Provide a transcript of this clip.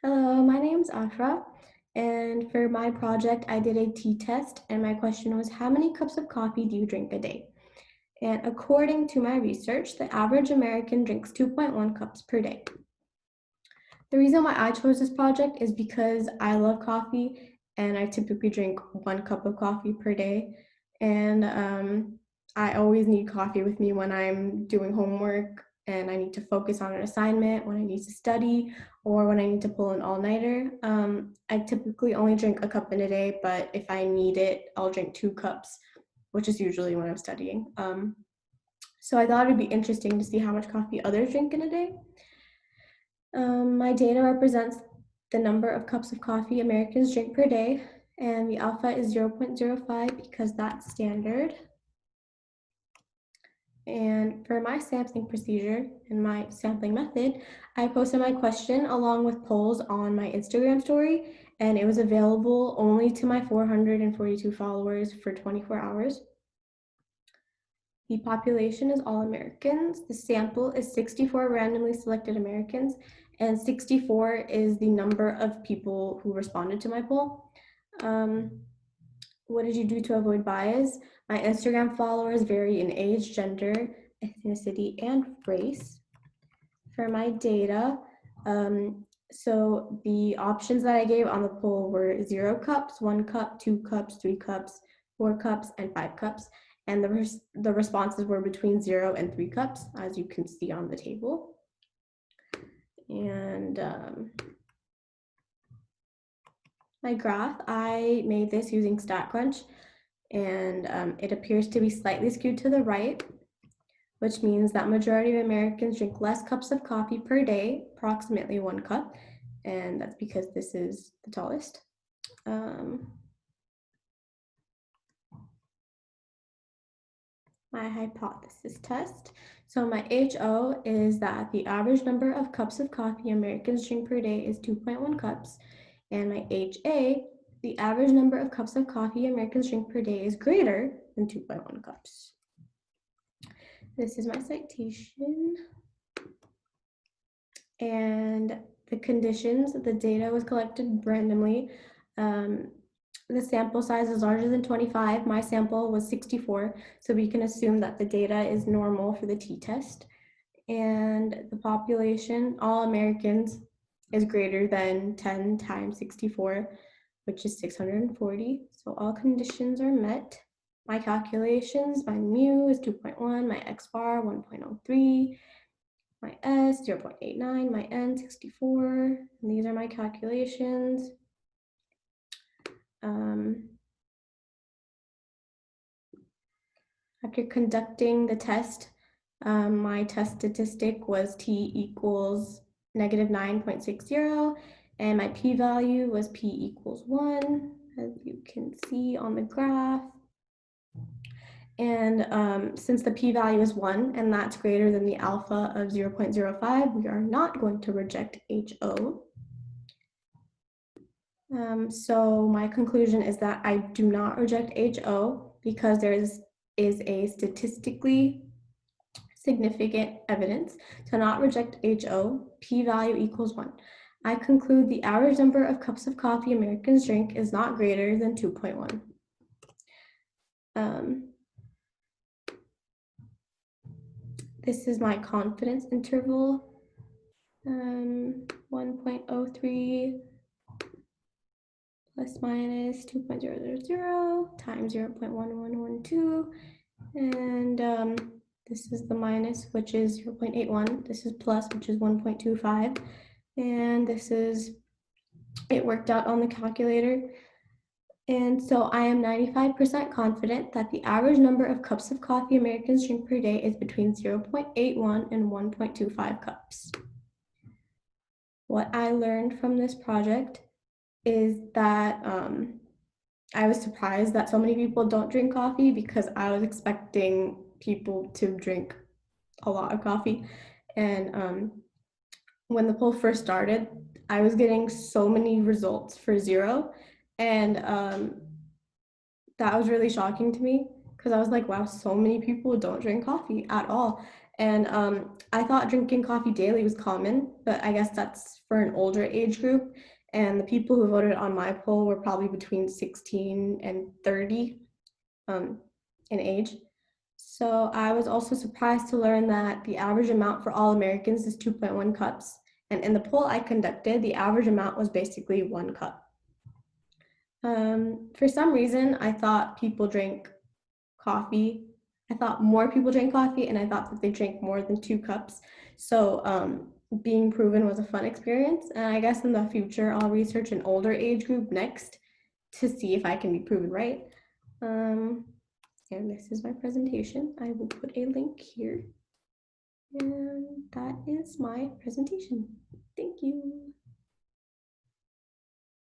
Hello, my name's Afra, and for my project, I did a tea test, and my question was, how many cups of coffee do you drink a day? And according to my research, the average American drinks 2.1 cups per day. The reason why I chose this project is because I love coffee, and I typically drink 1 cup of coffee per day, and I always need coffee with me when I'm doing homework and I need to focus on an assignment, when I need to study, or when I need to pull an all-nighter. I typically only drink a cup in a day, but if I need it, I'll drink 2 cups, which is usually when I'm studying. So I thought it'd be interesting to see how much coffee others drink in a day. My data represents the number of cups of coffee Americans drink per day, and the alpha is 0.05 because that's standard. And for my sampling procedure and my sampling method, I posted my question along with polls on my Instagram story, and it was available only to my 442 followers for 24 hours. The population is all Americans. The sample is 64 randomly selected Americans, and 64 is the number of people who responded to my poll. What did you do to avoid bias? My Instagram followers vary in age, gender, ethnicity, and race. For my data, so the options that I gave on the poll were 0 cups, 1 cup, 2 cups, 3 cups, 4 cups, and 5 cups. And the responses were between 0 and 3 cups, as you can see on the table. And my graph, I made this using StatCrunch, and it appears to be slightly skewed to the right, which means that majority of Americans drink less cups of coffee per day, approximately 1 cup, and that's because this is the tallest. My hypothesis test. So my HO is that the average number of cups of coffee Americans drink per day is 2.1 cups, and my HA, the average number of cups of coffee Americans drink per day is greater than 2.1 cups. This is my citation. And the conditions, the data was collected randomly. The sample size is larger than 25. My sample was 64, so we can assume that the data is normal for the t-test. And the population, all Americans, is greater than 10 times 64, which is 640. So all conditions are met. My calculations, my mu is 2.1, my x bar 1.03, my S 0.89, my N 64, and these are my calculations. After conducting the test, my test statistic was T equals negative 9.60, and my p-value was P equals 1, as you can see on the graph. And since the p-value is 1 and that's greater than the alpha of 0.05, we are not going to reject HO. So my conclusion is that I do not reject HO because there is a statistically significant evidence to not reject HO, p-value equals 1. I conclude the average number of cups of coffee Americans drink is not greater than 2.1. This is my confidence interval, 1.03 plus minus 2.000 times 0.1112, and this is the minus, which is 0.81. This is plus, which is 1.25, and this is, it worked out on the calculator. And so I am 95% confident that the average number of cups of coffee Americans drink per day is between 0.81 and 1.25 cups. What I learned from this project is that I was surprised that so many people don't drink coffee because I was expecting people to drink a lot of coffee. And when the poll first started, I was getting so many results for 0. And that was really shocking to me because I was like, wow, so many people don't drink coffee at all. And I thought drinking coffee daily was common, but I guess that's for an older age group. And the people who voted on my poll were probably between 16 and 30 in age. So I was also surprised to learn that the average amount for all Americans is 2.1 cups. And in the poll I conducted, the average amount was basically 1 cup. For some reason, I thought people drank coffee. I thought more people drank coffee, and I thought that they drank more than 2 cups. So being proven was a fun experience. And I guess in the future, I'll research an older age group next to see if I can be proven right. And this is my presentation. I will put a link here. And that is my presentation. Thank you.